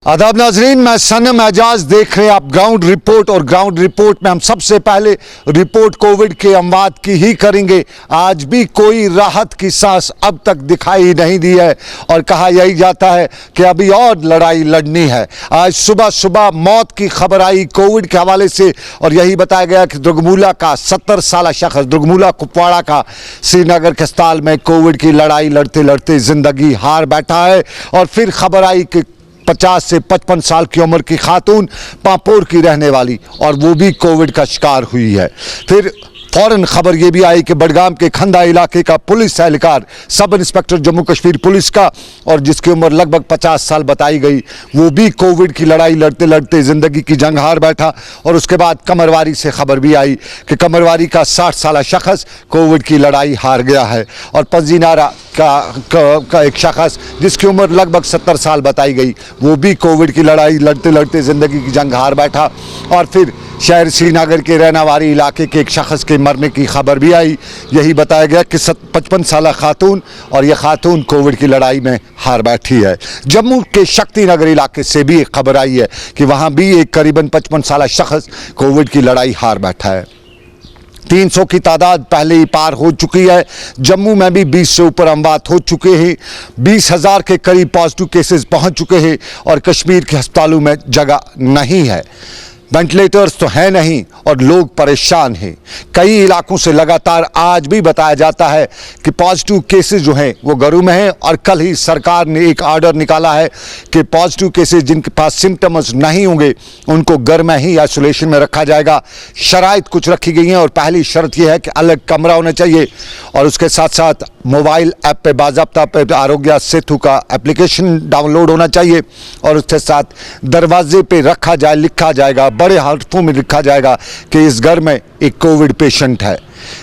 आदाब नाजरीन, मैं सनम एजाज देख रहे हैं आप ग्राउंड रिपोर्ट। और ग्राउंड रिपोर्ट में हम सबसे पहले रिपोर्ट कोविड के अमवात की ही करेंगे। आज भी कोई राहत की सांस अब तक दिखाई नहीं दी है और कहा यही जाता है कि अभी और लड़ाई लड़नी है। आज सुबह सुबह मौत की खबर आई कोविड के हवाले से और यही बताया गया कि दुर्गमूला का 70 साल शख्स, दुर्गमूला कुपवाड़ा का, श्रीनगर के अस्पताल में कोविड की लड़ाई लड़ते लड़ते जिंदगी हार बैठा है। और फिर खबर आई कि 50 से 55 साल की उम्र की खातून पापोर की रहने वाली और वो भी कोविड का शिकार हुई है। फिर फौरन खबर ये भी आई कि बडगाम के खंदा इलाके का police एहलकार, sub inspector Jammu Kashmir police का, और जिसकी उम्र लगभग 50 साल बताई गई, वो भी कोविड की लड़ाई लड़ते लड़ते ज़िंदगी की जंग हार बैठा। और उसके बाद कमरवारी से खबर भी आई कि कमरवारी का 60 साल शख्स कोविड की लड़ाई हार गया है। और पंजीनारा का एक शख्स जिसकी उम्र लगभग 70 साल बताई गई, वो भी कोविड की लड़ाई लड़ते लड़ते ज़िंदगी की जंग हार बैठा। और फिर शहर श्रीनगर के रहनावारी इलाके के एक शख्स के मरने की खबर भी आई। यही बताया गया कि 55 साल खातून, और यह खातून कोविड की लड़ाई में हार बैठी है। जम्मू के शक्ति नगर इलाके से भी एक खबर आई है कि वहाँ भी एक करीबन 55 साल शख्स कोविड की लड़ाई हार बैठा है। 300 की तादाद पहले ही पार हो चुकी है। जम्मू में भी 20 से ऊपर अमवात हो चुके हैं। 20,000 के करीब पॉजिटिव केसेस पहुंच चुके हैं और कश्मीर के अस्पतालों में जगह नहीं है, वेंटिलेटर्स तो है नहीं और लोग परेशान हैं। कई इलाकों से लगातार आज भी बताया जाता है कि पॉजिटिव केसेस जो हैं वो घरों में हैं। और कल ही सरकार ने एक ऑर्डर निकाला है कि पॉजिटिव केसेस जिनके पास सिम्टम्स नहीं होंगे उनको घर में ही आइसोलेशन में रखा जाएगा। शराइत कुछ रखी गई हैं और पहली शर्त यह है कि अलग कमरा होना चाहिए और उसके साथ साथ मोबाइल ऐप पे बाज़ाब्ता पे आरोग्य सेतु का एप्लीकेशन डाउनलोड होना चाहिए और उसके साथ दरवाजे पे रखा जाए, लिखा जाएगा, बड़े हरफों में लिखा जाएगा कि इस घर में एक कोविड पेशेंट है।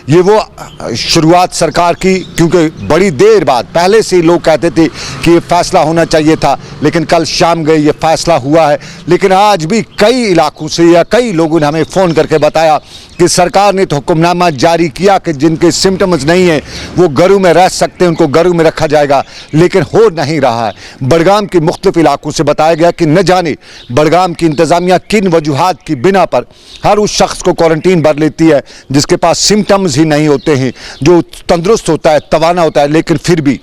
ये वो शुरुआत सरकार की, क्योंकि बड़ी देर बाद, पहले से ही लोग कहते थे कि ये फैसला होना चाहिए था, लेकिन कल शाम गए ये फैसला हुआ है। लेकिन आज भी कई इलाकों से या कई लोगों ने हमें फ़ोन करके बताया कि सरकार ने तो हुक्मनामा जारी किया कि जिनके सिम्टम्स नहीं हैं वो घरों में रह सकते हैं, उनको घरों में रखा जाएगा, लेकिन हो नहीं रहा है। बडगाम के मुख्तलिफ इलाकों से बताया गया कि न जाने बडगाम की इंतज़ामिया किन वजूहात की बिना पर हर उस शख्स को क्वारंटीन भर लेती है जिसके पास सिम्टम्स ही नहीं होते हैं, जो तंदुरुस्त होता है, तवाना होता है। लेकिन फिर भी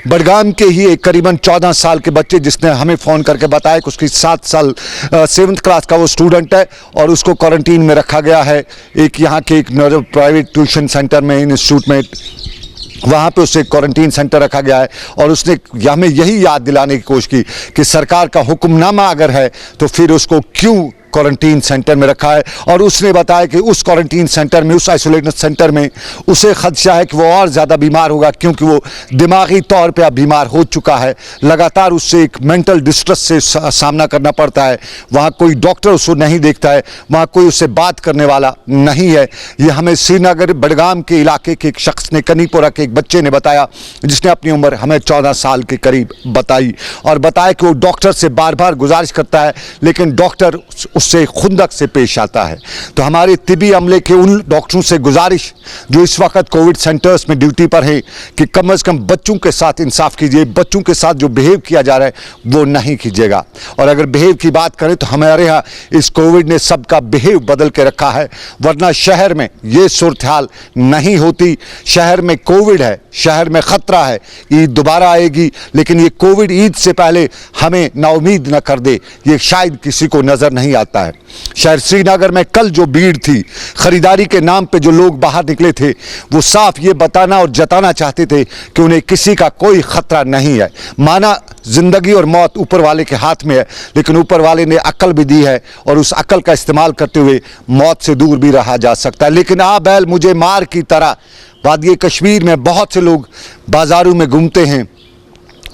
बडगाम के ही एक करीबन 14 साल के बच्चे, जिसने हमें फ़ोन करके बताया कि उसकी 7th क्लास का वो स्टूडेंट है और उसको क्वारंटीन में रखा गया है एक यहाँ के एक प्राइवेट ट्यूशन सेंटर में, इंस्टीट्यूट में, वहाँ पे उसे क्वारंटीन सेंटर रखा गया है। और उसने हमें यही याद दिलाने की कोशिश की कि सरकार का हुक्मनामा अगर है तो फिर उसको क्यों क्वारंटीन सेंटर में रखा है। और उसने बताया कि उस क्वारंटीन सेंटर में, उस आइसोलेटेड सेंटर में उसे खदशा है कि वो और ज़्यादा बीमार होगा, क्योंकि वो दिमागी तौर पे अब बीमार हो चुका है। लगातार उससे एक मेंटल डिस्ट्रेस से सामना करना पड़ता है। वहाँ कोई डॉक्टर उसको नहीं देखता है, वहाँ कोई उससे बात करने वाला नहीं है। ये हमें श्रीनगर बडगाम के इलाके के एक शख्स ने, कनीपोरा के एक बच्चे ने बताया, जिसने अपनी उम्र हमें 14 साल के करीब बताई और बताया कि वो डॉक्टर से बार बार गुजारिश करता है लेकिन डॉक्टर उससे खुंदक से पेश आता है। तो हमारे तिबी अमले के उन डॉक्टरों से गुजारिश जो इस वक्त कोविड सेंटर्स में ड्यूटी पर हैं कि कम से कम बच्चों के साथ इंसाफ कीजिए। बच्चों के साथ जो बिहेव किया जा रहा है वो नहीं कीजिएगा। और अगर बिहेव की बात करें तो हमारे यहाँ इस कोविड ने सबका बिहेव बदल के रखा है, वरना शहर में ये सूरत हाल नहीं होती। शहर में कोविड है, शहर में ख़तरा है, ईद दोबारा आएगी, लेकिन ये कोविड ईद से पहले हमें नाउमीद न कर दे, ये शायद किसी को नज़र नहीं आता है। शहर श्रीनगर में कल जो भीड़ थी, खरीदारी के नाम पे जो लोग बाहर निकले थे, वो साफ ये बताना और जताना चाहते थे कि उन्हें किसी का कोई खतरा नहीं है। माना जिंदगी और मौत ऊपर वाले के हाथ में है, लेकिन ऊपर वाले ने अक्ल भी दी है और उस अक्ल का इस्तेमाल करते हुए मौत से दूर भी रहा जा सकता है। लेकिन आ बैल मुझे मार की तरह वादी कश्मीर में बहुत से लोग बाजारों में घूमते हैं,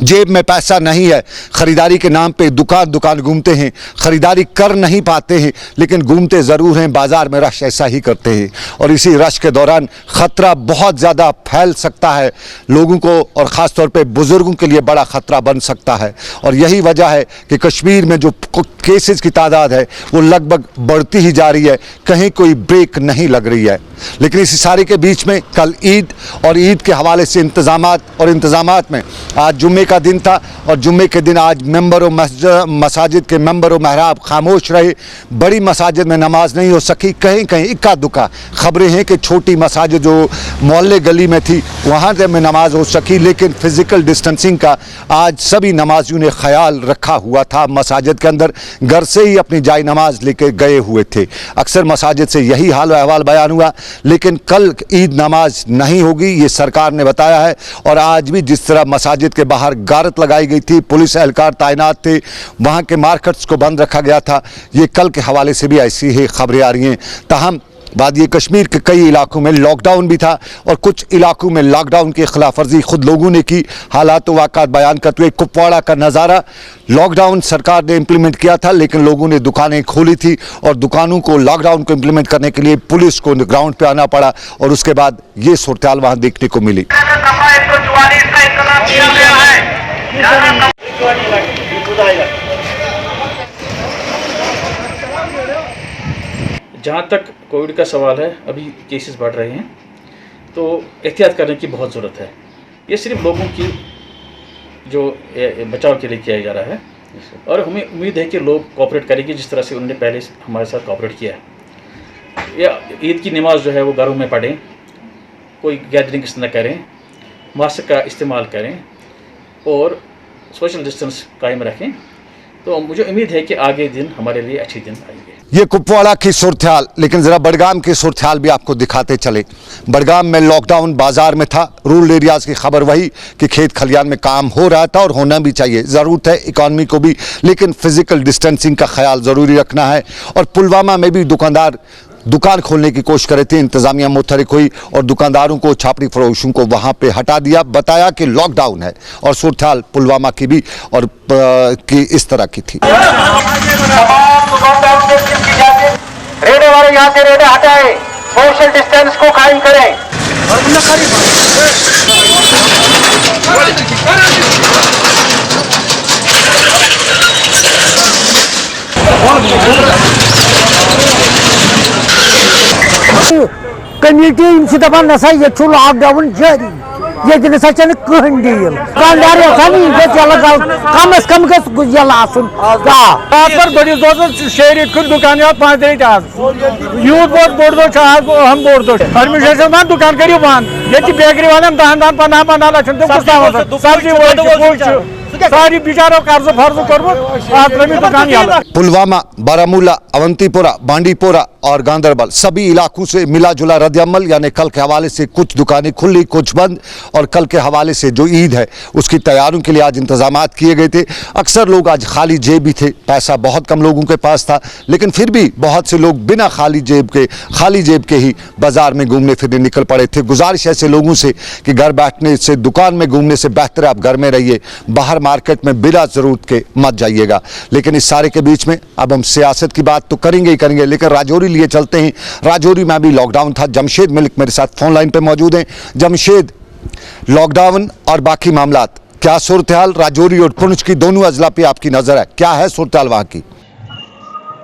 जेब में पैसा नहीं है, ख़रीदारी के नाम पे दुकान दुकान घूमते हैं, ख़रीदारी कर नहीं पाते हैं, लेकिन घूमते ज़रूर हैं, बाज़ार में रश ऐसा ही करते हैं। और इसी रश के दौरान ख़तरा बहुत ज़्यादा फैल सकता है लोगों को, और ख़ास तौर पे बुज़ुर्गों के लिए बड़ा ख़तरा बन सकता है। और यही वजह है कि कश्मीर में जो केसेस की तादाद है वो लगभग बढ़ती ही जा रही है, कहीं कोई ब्रेक नहीं लग रही है। लेकिन इस सारे के बीच में कल ईद और ईद के हवाले से इंतज़ामात में आज जुम्मे का दिन था और जुम्मे के दिन आज मेंबरों मसाजिद के मेंबरों महराब खामोश रहे। बड़ी मसाजिद में नमाज नहीं हो सकी, कहीं कहीं इक्का दुक्का खबरें हैं कि छोटी मसाजिद जो मोहल्ले गली में थी वहाँ में नमाज हो सकी, लेकिन फिजिकल डिस्टेंसिंग का आज सभी नमाजियों ने ख्याल रखा हुआ था। मसाजिद के अंदर घर से ही अपनी जाय नमाज लेकर गए हुए थे। अक्सर मसाजिद से यही हाल अहवाल बयान हुआ, लेकिन कल ईद नमाज नहीं होगी ये सरकार ने बताया है। और आज भी जिस तरह मसाजिद के बाहर गारत लगाई गई थी, पुलिस एहलकार तैनात थे, वहाँ के मार्केट्स को बंद रखा गया था, ये कल के हवाले से भी ऐसी ही खबरें आ रही हैं। ताहम वादी कश्मीर के कई इलाकों में लॉकडाउन भी था और कुछ इलाकों में लॉकडाउन की खिलाफ वर्जी खुद लोगों ने की। हालात व वाक़ात बयान करते हुए कुपवाड़ा का नज़ारा, लॉकडाउन सरकार ने इम्प्लीमेंट किया था लेकिन लोगों ने दुकानें खोली थी और दुकानों को लॉकडाउन को इम्प्लीमेंट करने के लिए पुलिस को ग्राउंड पे आना पड़ा और उसके बाद ये सूरत हाल वहाँ देखने को मिली। जहाँ तक कोविड का सवाल है, अभी केसेस बढ़ रहे हैं तो एहतियात करने की बहुत ज़रूरत है। ये सिर्फ लोगों की जो बचाव के लिए किया जा रहा है और हमें उम्मीद है कि लोग कोऑपरेट करेंगे जिस तरह से उन्होंने पहले हमारे साथ कोऑपरेट किया है। या ईद की नमाज जो है वो घरों में पढ़ें, कोई गैदरिंग्स न करें, मास्क का इस्तेमाल करें और सोशल डिस्टेंस कायम रखें। तो मुझे उम्मीद है कि आगे दिन हमारे लिए अच्छे दिन आएंगे। ये कुपवाड़ा की सूरत हाल, लेकिन ज़रा बडगाम की सूरत हाल भी आपको दिखाते चले। बडगाम में लॉकडाउन बाजार में था, रूरल एरियाज़ की खबर वही कि खेत खलियान में काम हो रहा था और होना भी चाहिए, ज़रूरत है इकॉनमी को भी, लेकिन फिजिकल डिस्टेंसिंग का ख्याल ज़रूरी रखना है। और पुलवामा में भी दुकानदार दुकान खोलने की कोशिश कर रहे थे, इंतज़ामिया मुतहरिक हुई और दुकानदारों को, छापड़ी फरोशों को वहाँ पे हटा दिया, बताया कि लॉकडाउन है। और सूरत हाल पुलवामा की भी और की इस तरह की थी। रेडे वाले यहाँ से रेडे हटाएं, सोशल डिस्टेंस को कायम करें। कम्युनिटी दपान नसा ये लॉकडाउन जारी, ये नसा कहन डील दुकानदार कम अज कम बड़िस दोस्त शेर दुकान 5 रेट आज यूथ बोड़ दो आज हम बोड़ दो एडमिनिस्ट्रेशन वन दुकान करियो बंद, ये बेकरी वाले 10-15 लक्षन सब्जी सारी बिचारों कर्ज फर्ज कर। पुलवामा, बारामूला, अवंतीपुरा, बांडीपुरा और गांधरबल सभी इलाकों से मिला जुला रद्द-ए-अमल, यानी कल के हवाले से कुछ दुकानें खुली कुछ बंद और कल के हवाले से जो ईद है उसकी तैयारियों के लिए आज इंतजामात किए गए थे। अक्सर लोग आज खाली जेब भी थे, पैसा बहुत कम लोगों के पास था, लेकिन फिर भी बहुत से लोग बिना खाली जेब के ही बाजार में घूमने फिरने निकल पड़े थे। गुजारिश ऐसे लोगों से कि घर बैठने से, दुकान में घूमने से बेहतर आप घर में रहिए, बाहर मार्केट में बिना जरूरत के मत जाइएगा। लेकिन इस सारे के बीच में अब हम सियासत की बात तो करेंगे ही करेंगे, लेकिन राजौरी लिए चलते हैं। राजौरी में भी लॉकडाउन था। जमशेद मलिक मेरे साथ फोन लाइन पे मौजूद हैं। जमशेद, लॉकडाउन और बाकी मामलात, क्या सूरत हाल राजौरी और पुंछ की दोनों अजला पे आपकी नजर है, क्या है सूरत हाल वहां की?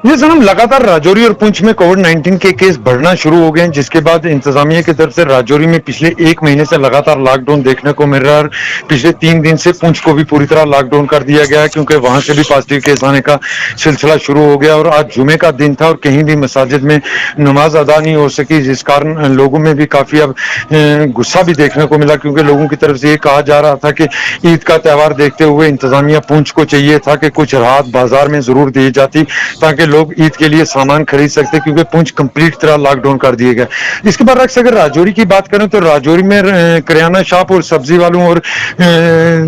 ये सनम लगातार राजौरी और पुंछ में कोविड-19 के केस बढ़ना शुरू हो गए हैं, जिसके बाद इंतजामिया की तरफ से राजौरी में पिछले 1 महीने से लगातार लॉकडाउन देखने को मिल रहा है। पिछले 3 दिन से पुंछ को भी पूरी तरह लॉकडाउन कर दिया गया है क्योंकि वहां से भी पॉजिटिव केस आने का सिलसिला शुरू हो गया। और आज जुमे का दिन था और कहीं भी मसाजिद में नमाज अदा नहीं हो सकी, जिस कारण लोगों में भी काफी अब गुस्सा भी देखने को मिला क्योंकि लोगों की तरफ से ये कहा जा रहा था कि ईद का त्यौहार देखते हुए इंतजामिया पुंछ को चाहिए था कि कुछ राहत बाजार में जरूर दी जाती ताकि लोग ईद के लिए सामान खरीद सकते, क्योंकि पुंछ कंप्लीट तरह लॉकडाउन कर दिए गए। इसके बाद अगर राजौरी की बात करें तो राजौरी में किराना शॉप और सब्जी वालों और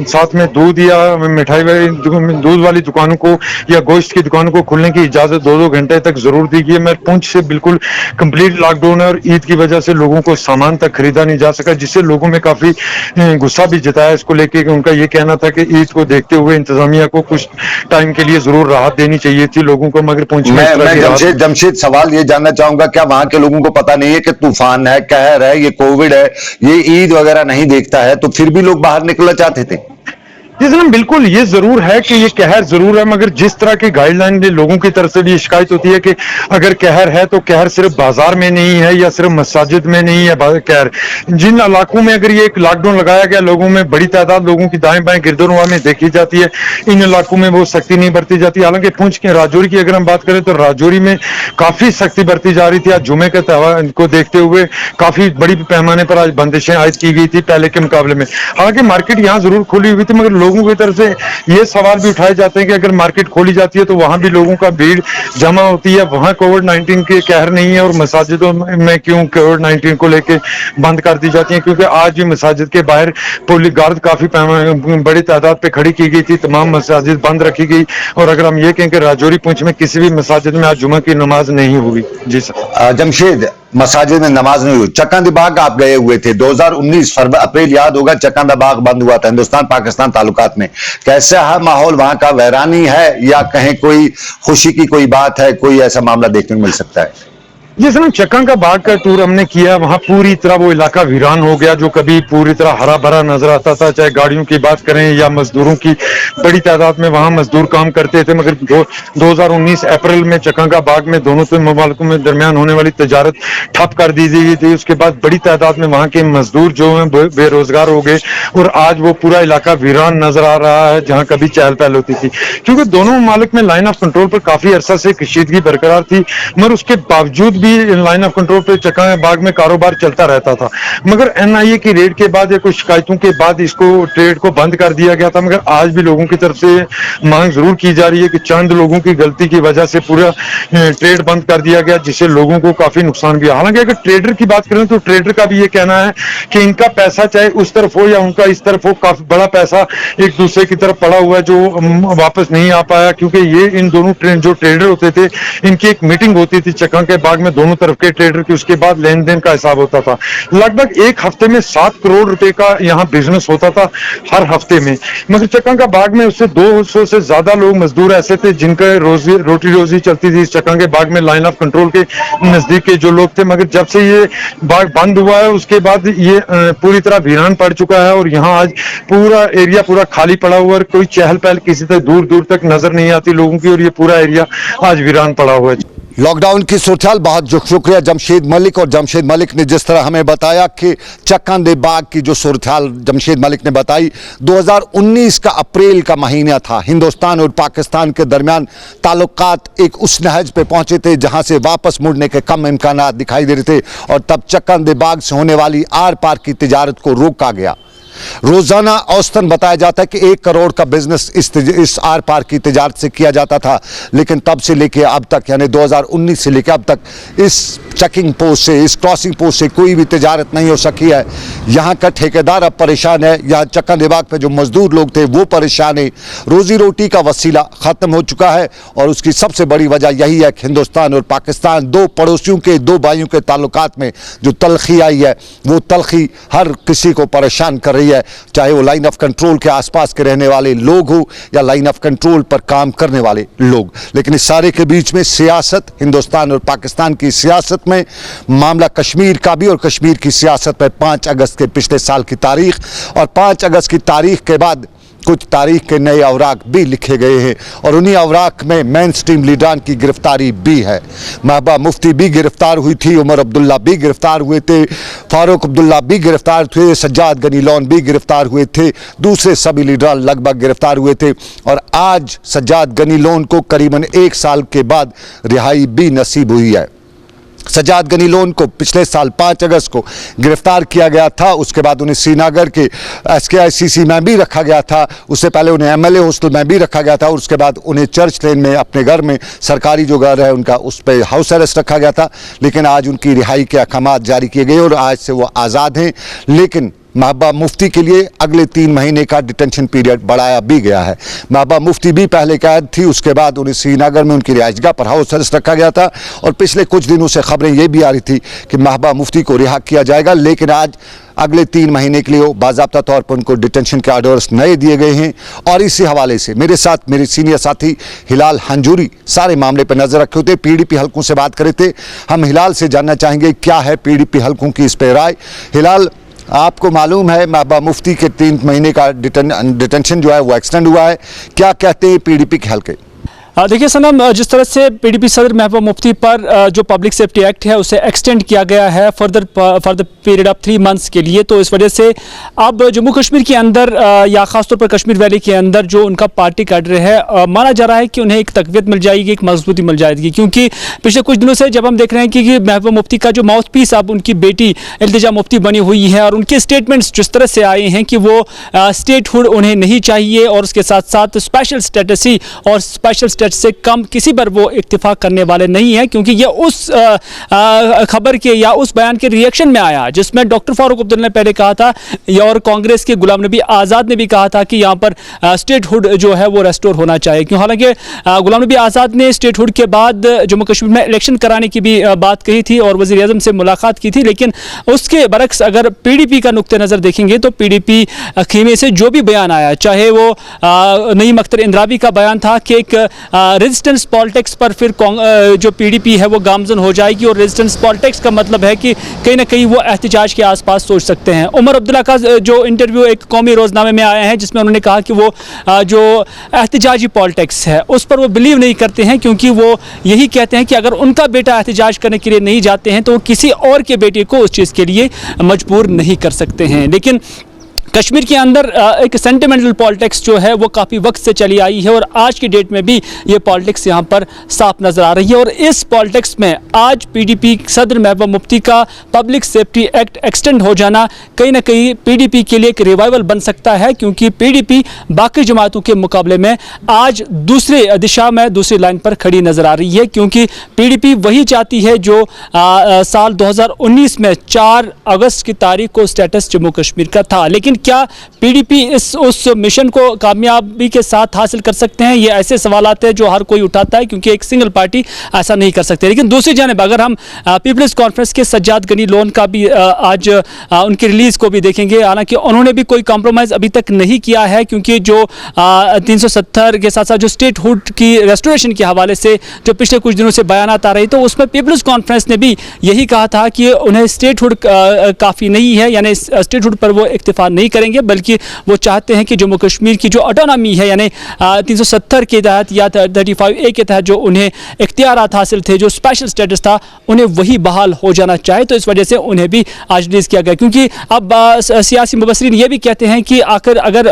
साथ में दूध या मिठाई वाली दूध वाली दुकानों को या गोश्त की दुकानों को खुलने की इजाजत 2-2 घंटे तक जरूर दी गई है। मैं पुंछ से बिल्कुल कंप्लीट लॉकडाउन है और ईद की वजह से लोगों को सामान तक खरीदा नहीं जा सका, जिससे लोगों में काफी गुस्सा भी जताया इसको लेके कि उनका ये कहना था कि ईद को देखते हुए इंतजामिया को कुछ टाइम के लिए जरूर राहत देनी चाहिए थी लोगों को, मगर पुंछ मैं जमशेद सवाल ये जानना चाहूंगा, क्या वहां के लोगों को पता नहीं है कि तूफान है, कहर है, ये कोविड है, ये ईद वगैरह नहीं देखता है, तो फिर भी लोग बाहर निकलना चाहते थे? जी सनम, बिल्कुल ये जरूर है कि ये कहर जरूर है, मगर जिस तरह की गाइडलाइन लोगों की तरफ से भी शिकायत होती है कि अगर कहर है तो कहर सिर्फ बाजार में नहीं है या सिर्फ मसाजिद में नहीं है कहर। जिन इलाकों में अगर ये एक लॉकडाउन लगाया गया, लोगों में बड़ी तादाद लोगों की दाएं बाएं गिरदोनवा में देखी जाती है, इन इलाकों में वो सख्ती नहीं बरती जाती। हालांकि पुंछ के राजौरी की अगर हम बात करें तो राजौरी में काफी सख्ती बरती जा रही थी। आज जुमे के त्योहार को देखते हुए काफी बड़ी पैमाने पर आज बंदिशें आयद की गई थी पहले के मुकाबले में। हालांकि मार्केट यहाँ जरूर खुली हुई थी, मगर लोगों की तरफ से ये सवाल भी उठाए जाते हैं कि अगर मार्केट खोली जाती है तो वहां भी लोगों का भीड़ जमा होती है, वहां कोविड-19 के कहर नहीं है, और मसाजिदों में क्यों कोविड-19 को लेके बंद कर दी जाती है? क्योंकि आज भी मसाजिद के बाहर पुलिस गार्ड काफी बड़ी तादाद पे खड़ी की गई थी, तमाम मसाजिद बंद रखी गई। और अगर हम ये कहें कि राजौरी पुंछ में किसी भी मसाजिद में आज जुमा की नमाज नहीं हुई। जी सर। जमशेद, मसाजिद में नमाज नहीं हुई। चक्का दी बाग आप गए हुए थे 2019 अप्रैल, याद होगा, चक्का दा बाग बंद हुआ था हिंदुस्तान पाकिस्तान ताल्लुकात में। कैसा है माहौल वहां का? वैरानी है या कहीं कोई खुशी की कोई बात है? कोई ऐसा मामला देखने को मिल सकता है? जिस समय चक्का का बाग का टूर हमने किया, वहां पूरी तरह वो इलाका वीरान हो गया, जो कभी पूरी तरह हरा भरा नजर आता था। चाहे गाड़ियों की बात करें या मजदूरों की, बड़ी तादाद में वहां मजदूर काम करते थे। मगर 2019 अप्रैल में चक्का का बाग में दोनों ममालिकों में दरमियान होने वाली तजारत ठप कर दी गई थी। उसके बाद बड़ी तादाद में वहां के मजदूर जो है बेरोजगार हो गए, और आज वो पूरा इलाका वीरान नजर आ रहा है जहां कभी चहल पहल होती थी। क्योंकि दोनों ममालिक में लाइन ऑफ कंट्रोल पर काफी अरसा से कशीदगी बरकरार थी, मगर उसके बावजूद भी लाइन ऑफ कंट्रोल पे चक्का बाग में कारोबार चलता रहता था। मगर एनआईए की रेड के बाद या कुछ शिकायतों के बाद इसको ट्रेड को बंद कर दिया गया था। मगर आज भी लोगों की तरफ से मांग जरूर की जा रही है कि चंद लोगों की गलती की वजह से पूरा ट्रेड बंद कर दिया गया, जिससे लोगों को काफी नुकसान भी है। हालांकि अगर ट्रेडर की बात करें तो ट्रेडर का भी ये कहना है कि इनका पैसा चाहे उस तरफ हो या उनका इस तरफ हो, काफी बड़ा पैसा एक दूसरे की तरफ पड़ा हुआ है जो वापस नहीं आ पाया। क्योंकि ये इन दोनों जो ट्रेडर होते थे, इनकी एक मीटिंग होती थी चक्का के बाग में दोनों तरफ के ट्रेडर की, उसके बाद लेन देन का हिसाब होता था। लगभग एक हफ्ते में 7 करोड़ रुपए का यहाँ बिजनेस होता था हर हफ्ते में। मगर चक्का का बाग में उससे 200 से ज्यादा लोग मजदूर ऐसे थे जिनका रोटी रोजी चलती थी। चक्का के बाग में लाइन ऑफ कंट्रोल के नजदीक के जो लोग थे, मगर जब से ये बाग बंद हुआ है उसके बाद ये पूरी तरह वीरान पड़ चुका है, और यहाँ आज पूरा एरिया पूरा खाली पड़ा हुआ है। कोई चहल पहल किसी तक दूर दूर तक नजर नहीं आती लोगों की, और ये पूरा एरिया आज वीरान पड़ा हुआ है। लॉकडाउन की सूरत बहुत शुक्रिया जमशेद मलिक। और जमशेद मलिक ने जिस तरह हमें बताया कि चक्का दे बाग की जो सूरत जमशेद मलिक ने बताई, 2019 का अप्रैल का महीना था। हिंदुस्तान और पाकिस्तान के दरमियान ताल्लुकात एक उस नहज पे पहुंचे थे जहां से वापस मुड़ने के कम इम्कानात दिखाई दे रहे थे, और तब चक्का दे बाग से होने वाली आर पार की तिजारत को रोका गया। रोजाना औसतन बताया जाता है कि 1 करोड़ का बिजनेस इस आर पार की तिजारत से किया जाता था, लेकिन तब से लेके अब तक, यानी 2019 से लेकर अब तक, इस चेकिंग पोस्ट से, इस क्रॉसिंग पोस्ट से कोई भी तिजारत नहीं हो सकी है। यहाँ का ठेकेदार अब परेशान है, यहाँ चक्का दिबाग पे जो मजदूर लोग थे वो परेशान है। रोजी रोटी का वसीला ख़त्म हो चुका है, और उसकी सबसे बड़ी वजह यही है कि हिंदुस्तान और पाकिस्तान, दो पड़ोसियों के, दो भाइयों के ताल्लुकात में जो तलखी आई है, वो तलखी हर किसी को परेशान कर रही है, चाहे वो लाइन ऑफ कंट्रोल के आसपास के रहने वाले लोग हो या लाइन ऑफ कंट्रोल पर काम करने वाले लोग। लेकिन इस सारे के बीच में सियासत, हिंदुस्तान और पाकिस्तान की सियासत में मामला कश्मीर का भी, और कश्मीर की सियासत में 5 अगस्त के पिछले साल की तारीख, और 5 अगस्त की तारीख के बाद कुछ तारीख के नए अवराक भी लिखे गए हैं, और उन्हीं अवराक में मेन स्ट्रीम लीडरान की गिरफ्तारी भी है। महबूबा मुफ्ती भी गिरफ्तार हुई थी, उमर अब्दुल्ला भी गिरफ्तार हुए थे, फारूक अब्दुल्ला भी गिरफ्तार हुए, सज्जाद गनी लोन भी गिरफ्तार हुए थे, दूसरे सभी लीडरान लगभग गिरफ्तार हुए थे। और आज सज्जाद गनी लोन को करीबन 1 साल के बाद रिहाई भी नसीब हुई है। सज्जाद गनी लोन को पिछले साल 5 अगस्त को गिरफ्तार किया गया था, उसके बाद उन्हें श्रीनगर के SKICC में भी रखा गया था, उससे पहले उन्हें MLA हॉस्टल में भी रखा गया था, और उसके बाद उन्हें चर्च लेन में अपने घर में, सरकारी जो घर है उनका, उस पर हाउस अरेस्ट रखा गया था। लेकिन आज उनकी रिहाई के अहकामात जारी किए गए और आज से वो आज़ाद हैं। लेकिन महबूबा मुफ्ती के लिए अगले 3 महीने का डिटेंशन पीरियड बढ़ाया भी गया है। महबूबा मुफ्ती भी पहले कैद थी, उसके बाद उन्हें श्रीनगर में उनकी रिहाइशगाह पर हाउस अरेस्ट रखा गया था, और पिछले कुछ दिनों से खबरें ये भी आ रही थी कि महबूबा मुफ्ती को रिहा किया जाएगा। लेकिन आज अगले 3 महीने के लिए बाज़ाब्ता तौर पर उनको डिटेंशन के ऑर्डर्स नए दिए गए हैं। और इसी हवाले से मेरे साथ मेरे सीनियर साथी हिलाल हंजूरी सारे मामले पर नजर रखे होते, PDP हलकों से बात करे थे। हम हिलाल से जानना चाहेंगे क्या है PDP हलकों की इस पर राय। हिलाल, आपको मालूम है महबूबा मुफ्ती के 3 महीने का डिटेंशन जो है वो एक्सटेंड हुआ है, क्या कहते हैं पीडीपी के हल्के? देखिए सनम, जिस तरह से पीडीपी सदर महबूबा मुफ्ती पर जो पब्लिक सेफ्टी एक्ट है उसे एक्सटेंड किया गया है for the period of 3 months के लिए, तो इस वजह से अब जम्मू कश्मीर के अंदर या खासतौर पर कश्मीर वैली के अंदर जो उनका पार्टी कैडर है, माना जा रहा है कि उन्हें एक तकवीत मिल जाएगी, एक मजबूती मिल जाएगी, क्योंकि पिछले कुछ दिनों से जब हम देख रहे हैं कि महबूबा मुफ्ती का जो माउथ पीस अब उनकी बेटी इल्तिजा मुफ्ती बनी हुई है और उनके स्टेटमेंट्स जिस तरह से आए हैं कि वो स्टेटहुड उन्हें नहीं चाहिए और उसके साथ साथ स्पेशल स्टेटस ही और स्पेशल स्टेटस से कम किसी पर वो इत्तेफाक करने वाले नहीं है, क्योंकि ये उस खबर के या उस बयान के रिएक्शन में आया जिसमें डॉक्टर फारूक अब्दुल्ला ने पहले कहा था और कांग्रेस के गुलाम नबी आज़ाद ने भी कहा था कि यहाँ पर स्टेटहुड जो है वो रेस्टोर होना चाहिए। क्यों, हालांकि गुलाम नबी आज़ाद ने स्टेटहुड के बाद जम्मू कश्मीर में इलेक्शन कराने की भी बात कही थी और वज़ीर आज़म से मुलाकात की थी, लेकिन उसके बरक्स अगर पीडीपी का नुक्ते नज़र देखेंगे तो पीडीपी खीमे से जो भी बयान आया, चाहे वो नईम अख्तर इंद्रावी का बयान था कि एक रेजिस्टेंस पॉलिटिक्स पर फिर जो पीडीपी है वो गामजन हो जाएगी और रेजिस्टेंस पॉलिटिक्स का मतलब है कि कहीं ना कहीं वो एहतिजाज के आसपास सोच सकते हैं। उमर अब्दुल्ला का जो इंटरव्यू एक कौमी रोजनामे में आया है जिसमें उन्होंने कहा कि वो जो एहतिजाजी पॉलिटिक्स है उस पर वो बिलीव नहीं करते हैं, क्योंकि वो यही कहते हैं कि अगर उनका बेटा एहतिजाज करने के लिए नहीं जाते हैं तो वो किसी और के बेटे को उस चीज़ के लिए मजबूर नहीं कर सकते हैं। लेकिन कश्मीर के अंदर एक सेंटिमेंटल पॉलिटिक्स जो है वो काफ़ी वक्त से चली आई है और आज की डेट में भी ये पॉलिटिक्स यहाँ पर साफ नज़र आ रही है और इस पॉलिटिक्स में आज पीडीपी सदर महबूबा मुफ्ती का पब्लिक सेफ्टी एक्ट एक्सटेंड हो जाना कहीं ना कहीं पीडीपी के लिए एक रिवाइवल बन सकता है, क्योंकि पीडीपी बाकी जमातों के मुकाबले में आज दूसरे दिशा में दूसरी लाइन पर खड़ी नज़र आ रही है, क्योंकि पीडीपी वही चाहती है जो साल 2019 में 4 अगस्त की तारीख को स्टेटस जम्मू कश्मीर का था। लेकिन क्या पीडीपी उस मिशन को कामयाबी के साथ हासिल कर सकते हैं? ये ऐसे सवाल आते हैं जो हर कोई उठाता है, क्योंकि एक सिंगल पार्टी ऐसा नहीं कर सकती। लेकिन दूसरी जानिब अगर हम पीपल्स कॉन्फ्रेंस के सज्जाद गनी लोन का भी आज उनकी रिलीज को भी देखेंगे, हालांकि उन्होंने भी कोई कॉम्प्रोमाइज़ अभी तक नहीं किया है, क्योंकि जो 370 के साथ साथ जो स्टेटहुड की रेस्टोरेशन के हवाले से जो पिछले कुछ दिनों से बयान आ रहे तो उसमें पीपल्स कॉन्फ्रेंस ने भी यही कहा था कि उन्हें स्टेटहुड काफ़ी नहीं है, यानी स्टेटहुड पर वो इक्तिफा नहीं करेंगे, बल्कि वो चाहते हैं कि जम्मू कश्मीर की जो ऑटोनॉमी है यानी 370 के तहत या 35A के तहत जो उन्हें इख्तियारात हासिल थे, जो स्पेशल स्टेटस था, उन्हें वही बहाल हो जाना चाहे। तो इस वजह से उन्हें भी आज रिलीज़ किया गया, क्योंकि अब सियासी मुबसरीन ये भी कहते हैं कि आखिर अगर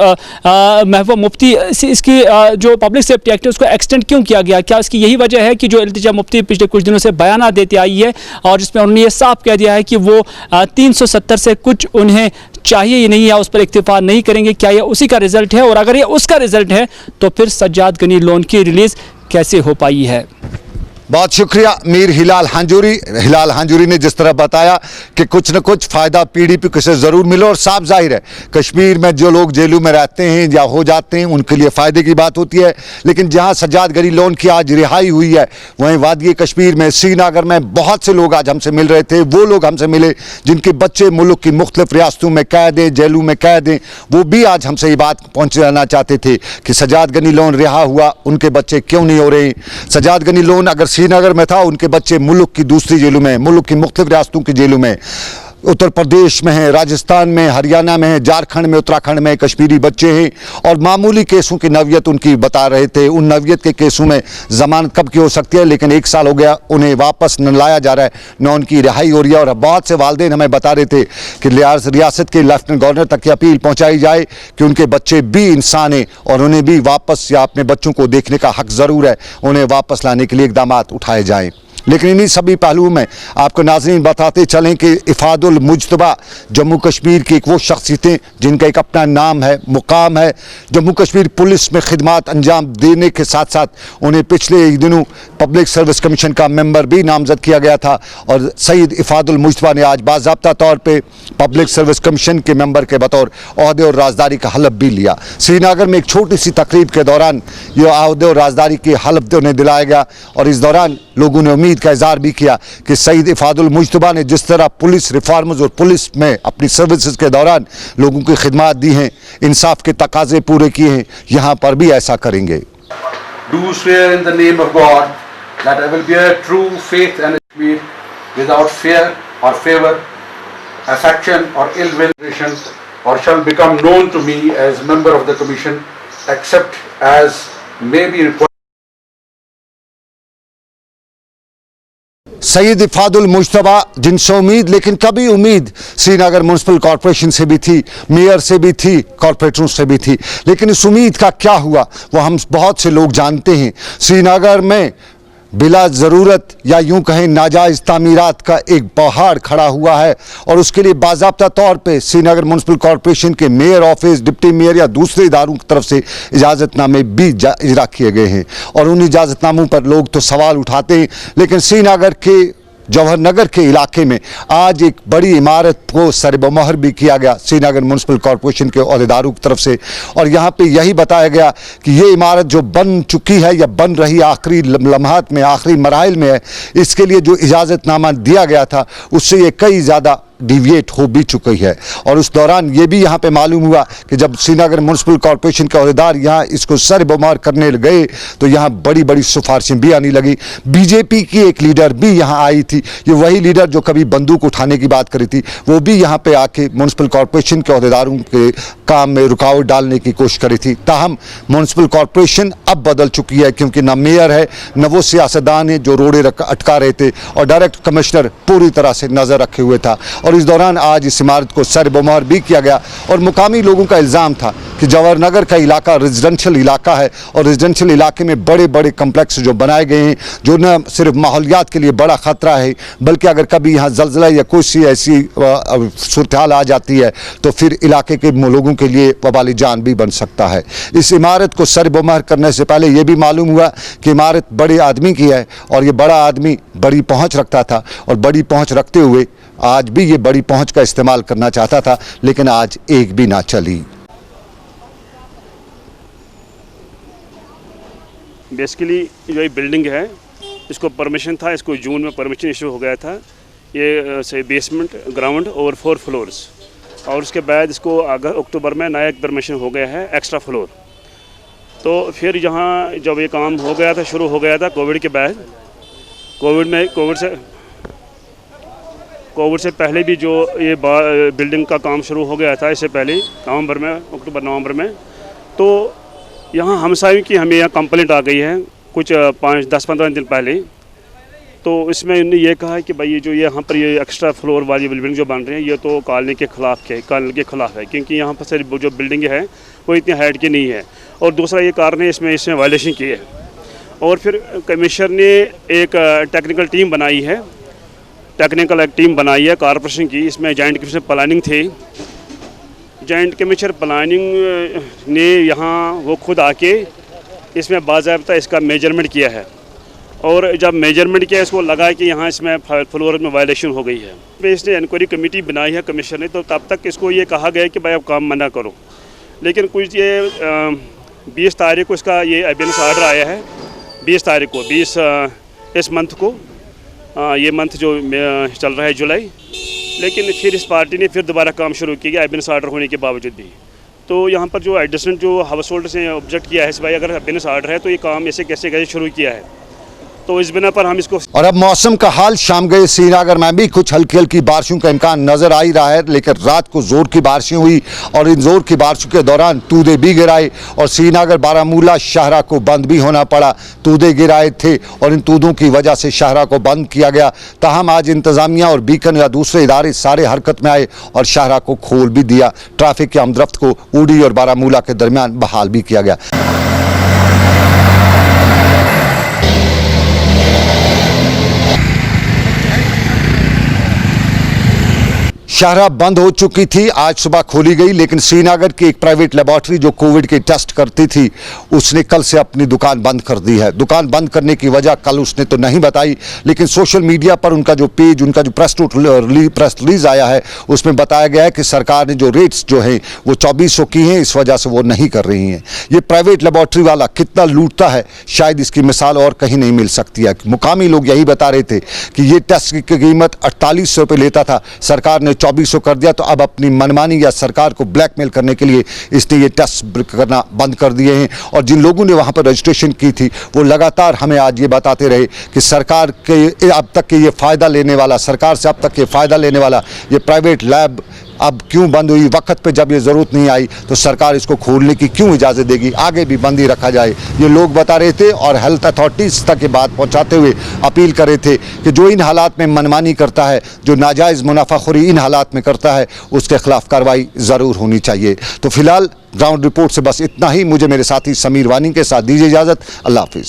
महबूबा मुफ्ती इसकी जो पब्लिक सेफ्टी एक्ट है उसको एक्सटेंड क्यों किया गया? क्या इसकी यही वजह है कि जो इल्तिजा मुफ्ती पिछले कुछ दिनों से बयान देते आई है और जिसमें उन्होंने ये साफ कह दिया है कि वो 370 से कुछ उन्हें चाहिए ही नहीं या उस पर इक्तिफा नहीं करेंगे, क्या ये उसी का रिजल्ट है? और अगर ये उसका रिजल्ट है तो फिर सज्जाद गनी लोन की रिलीज कैसे हो पाई है? बहुत शुक्रिया मीर हिलाल हांजूरी ने जिस तरह बताया कि कुछ न कुछ फ़ायदा पीडीपी को से ज़रूर मिले और साफ जाहिर है कश्मीर में जो लोग जेलों में रहते हैं या हो जाते हैं उनके लिए फ़ायदे की बात होती है। लेकिन जहां सज्जाद गनी लोन की आज रिहाई हुई है वहीं वादी कश्मीर में श्रीनगर में बहुत से लोग आज हमसे मिल रहे थे। वो लोग हमसे मिले जिनके बच्चे मुल्क की मुख्तलिफ रियासतों में कैद हैं, जेलों में कैद हैं, वो भी आज हमसे ये बात पहुँचाना चाहते थे कि सज्जाद गनी लोन रिहा हुआ, उनके बच्चे क्यों नहीं हो रहे। सज्जाद गनी लोन अगर श्रीनगर में था, उनके बच्चे मुल्क की दूसरी जेलों में, मुल्क की मुख्तलिफ रियासतों की जेलों में, उत्तर प्रदेश में है, राजस्थान में, हरियाणा में है, झारखंड में, उत्तराखंड में कश्मीरी बच्चे हैं और मामूली केसों की नवियत उनकी बता रहे थे। उन नवियत के केसों में जमानत कब की हो सकती है, लेकिन 1 साल हो गया, उन्हें वापस न लाया जा रहा है, न उनकी रिहाई हो रही है। और बहुत से वालिदैन हमें बता रहे थे कि रियासत के लेफ्टिनेंट गवर्नर तक की अपील पहुँचाई जाए कि उनके बच्चे भी इंसान हैं और उन्हें भी वापस या अपने बच्चों को देखने का हक ज़रूर है, उन्हें वापस लाने के लिए इक़दाम उठाए जाएँ। लेकिन इन्हीं सभी पहलुओं में आपको नाज़रीन बताते चलें कि इफ़ादुल मुज्तबा जम्मू कश्मीर की एक वो शख्सियतें जिनका एक अपना नाम है, मुकाम है। जम्मू कश्मीर पुलिस में खिदमात अंजाम देने के साथ साथ उन्हें पिछले एक दिनों पब्लिक सर्विस कमीशन का मेंबर भी नामजद किया गया था और सईद इफ़ादुल मुज्तबा ने आज बाज़ाब्ता तौर पर पब्लिक सर्विस कमीशन के मेंबर के बतौर ओहदे और राजदारी का हलफ भी लिया। श्रीनगर में एक छोटी सी तकरीब के दौरान ये ओहदे और राजदारी के हलफ उन्हें दिलाया गया और इस दौरान लोगों ने उम्मीद का इज़हार भी किया कि सईद इफ़ादुल मुज्तबा ने जिस तरह पुलिस रिफॉर्म्स और पुलिस में अपनी सर्विसेज के दौरान लोगों की खिदमत दी हैं, इंसाफ के तकाजे पूरे किए हैं, यहाँ पर भी ऐसा करेंगे। Do swear in the name of God that I will bear true faith and Kashmir without fear or favor, affection or ill will or shall become known to me as member of the commission except as may be required. Saeed इफ़ादुल Mushtaba, जिनसे उम्मीद, लेकिन कभी उम्मीद Srinagar municipal corporation से भी थी, mayor से भी थी, कॉरपोरेटरों से भी थी, लेकिन इस उम्मीद का क्या हुआ वो हम बहुत से लोग जानते हैं। श्रीनगर में बिला ज़रूरत या यूं कहें नाजायज़ तामीरात का एक पहाड़ खड़ा हुआ है और उसके लिए बाज़ाब्ता तौर पे श्रीनगर म्यूनसिपल कॉरपोरेशन के मेयर ऑफिस, डिप्टी मेयर या दूसरे इदारों की तरफ से इजाज़तनामे भी इजरा किए गए हैं और उन इजाज़तनामों पर लोग तो सवाल उठाते हैं। लेकिन श्रीनगर के जवाहर नगर के इलाके में आज एक बड़ी इमारत को सरबमोहर भी किया गया श्रीनगर म्यूनसिपल कॉरपोरेशन के अहदेदारों की तरफ से और यहाँ पे यही बताया गया कि ये इमारत जो बन चुकी है या बन रही आखिरी लम्हात में, आखिरी मराहिल में है, इसके लिए जो इजाज़तनामा दिया गया था उससे ये कई ज़्यादा डिविएट हो भी चुकी है। और उस दौरान ये भी यहाँ पे मालूम हुआ कि जब श्रीनगर म्यूनसिपल कॉरपोरेशन के अहदेदार यहाँ इसको सरबमोहर करने गए तो यहाँ बड़ी बड़ी सिफारिशें भी आने लगी। बीजेपी की एक लीडर भी यहाँ आई थी, ये वही लीडर जो कभी बंदूक उठाने की बात करी थी, वो भी यहाँ पे आके म्यूनसिपल कॉरपोरेशन के अहदेदारों के काम में रुकावट डालने की कोशिश करी थी। ताहम म्यूनसिपल कॉरपोरेशन अब बदल चुकी है क्योंकि न मेयर है न वो सियासतदान है जो रोड़े अटका रहे थे और डायरेक्ट कमिश्नर पूरी तरह से नज़र रखे हुए था। और इस दौरान आज इस इमारत को सरबमोहर भी किया गया और मुकामी लोगों का इल्ज़ाम था कि जवाहर नगर का इलाका रेजिडेंशियल इलाका है और रेजिडेंशियल इलाके में बड़े बड़े कम्प्लेक्स जो बनाए गए हैं जो न सिर्फ माहौलियात के लिए बड़ा ख़तरा है बल्कि अगर कभी यहाँ ज़लज़ला या कोई सी ऐसी सूरत हाल आ जाती है तो फिर इलाके के लोगों के लिए वबाली जान भी बन सकता है। इस इमारत को सरबमोहर करने से पहले ये भी मालूम हुआ कि इमारत बड़े आदमी की है और ये बड़ा आदमी बड़ी पहुँच रखता था और बड़ी पहुँच रखते हुए आज भी ये बड़ी पहुंच का इस्तेमाल करना चाहता था, लेकिन आज एक भी ना चली। बेसिकली जो ये बिल्डिंग है इसको परमिशन था, इसको जून में परमिशन इशू हो गया था। ये से बेसमेंट, ग्राउंड और 4 फ्लोर्स और उसके बाद इसको अक्टूबर में नया परमिशन हो गया है एक्स्ट्रा फ्लोर। तो फिर यहाँ जब ये काम हो गया था, शुरू हो गया था कोविड के बाद, कोविड से पहले भी जो ये बिल्डिंग का काम शुरू हो गया था, इससे पहले नवंबर में, अक्टूबर-नवंबर में, तो यहाँ हमसायों की हमें यहाँ कंप्लेंट आ गई है कुछ 5-10-15 दिन पहले। तो इसमें इन्होंने ये कहा है कि भाई ये जो यहाँ पर ये एक्स्ट्रा फ्लोर वाली बिल्डिंग जो बन रही है ये तो कॉलोनी के ख़िलाफ़ है क्योंकि यहाँ पर से जो बिल्डिंग है वो इतनी हाइट की नहीं है और दूसरा ये कारण है इसमें वायलेशन की है। और फिर कमिश्नर ने एक टेक्निकल टीम बनाई है कॉरपोरेशन की। इसमें जॉइंट कमिश्नर प्लानिंग थे, जॉइंट कमिश्नर प्लानिंग ने यहाँ वो खुद आके इसमें बाज़ाब्ता इसका मेजरमेंट किया है और जब मेजरमेंट किया इसको लगा कि यहाँ इसमें फ्लोर में वायलेशन हो गई है। इसने इंक्वायरी कमेटी बनाई है कमिश्नर ने, तो तब तक इसको ये कहा गया कि भाई अब काम मना करो, लेकिन कुछ ये 20 तारीख को इसका ये एविडेंस ऑर्डर आया है, 20 तारीख को, 20 इस मंथ को, ये मंथ जो चल रहा है जुलाई, लेकिन फिर इस पार्टी ने फिर दोबारा काम शुरू किया एविडेंस ऑर्डर होने के बावजूद भी। तो यहाँ पर जो एडजस्टमेंट जो हाउस होल्डर्स ने ऑब्जेक्ट किया है भाई अगर एविडेंस ऑर्डर है तो ये काम ऐसे कैसे शुरू किया है, तो इस बिना पर हम इसको। और अब मौसम का हाल, शाम गए श्रीनगर में भी कुछ हल्की हल्की बारिशों का इम्कान नजर आ ही रहा है, लेकिन रात को जोर की बारिशें हुई और इन जोर की बारिशों के दौरान तूदे भी गिराए और श्रीनगर बारामूला शाहरा को बंद भी होना पड़ा। तूदे गिराए थे और इन तूदों की वजह से शाहरा को बंद किया गया। ताहम आज इंतजामिया और बीकन या दूसरे इदारे सारे हरकत में आए और शाहरा को खोल भी दिया। ट्रैफिक की आमदरफ्त को ऊडी और बारामूला के दरमियान बहाल भी किया गया। शाहरा बंद हो चुकी थी, आज सुबह खोली गई, लेकिन श्रीनगर की एक प्राइवेट लेबॉर्ट्री जो कोविड के टेस्ट करती थी उसने कल से अपनी दुकान बंद कर दी है। दुकान बंद करने की वजह कल उसने तो नहीं बताई, लेकिन सोशल मीडिया पर उनका जो पेज, उनका जो प्रेस रिलीज आया है उसमें बताया गया है कि सरकार ने जो रेट्स जो हैं वो 2400 की हैं, इस वजह से वो नहीं कर रही हैं। ये प्राइवेट लेबॉर्ट्री वाला कितना लूटता है शायद इसकी मिसाल और कहीं नहीं मिल सकती है। मुकामी लोग यही बता रहे थे कि ये टेस्ट की कीमत 4800 रुपये लेता था, सरकार ने 2400 कर दिया, तो अब अपनी मनमानी या सरकार को ब्लैकमेल करने के लिए इसने ये टेस्ट करना बंद कर दिए हैं। और जिन लोगों ने वहाँ पर रजिस्ट्रेशन की थी वो लगातार हमें आज ये बताते रहे कि सरकार के अब तक के ये फ़ायदा लेने वाला, सरकार से अब तक ये फ़ायदा लेने वाला ये प्राइवेट लैब अब क्यों बंद हुई, वक्त पे जब ये ज़रूरत नहीं आई तो सरकार इसको खोलने की क्यों इजाज़त देगी, आगे भी बंद ही रखा जाए, ये लोग बता रहे थे। और हेल्थ अथॉरिटीज़ तक ये बात पहुंचाते हुए अपील कर रहे थे कि जो इन हालात में मनमानी करता है, जो नाजायज़ मुनाफाखोरी इन हालात में करता है, उसके खिलाफ कार्रवाई ज़रूर होनी चाहिए। तो फिलहाल ग्राउंड रिपोर्ट से बस इतना ही। मुझे मेरे साथी समीर वानी के साथ दीजिए इजाज़त। अल्लाह हाफिज़।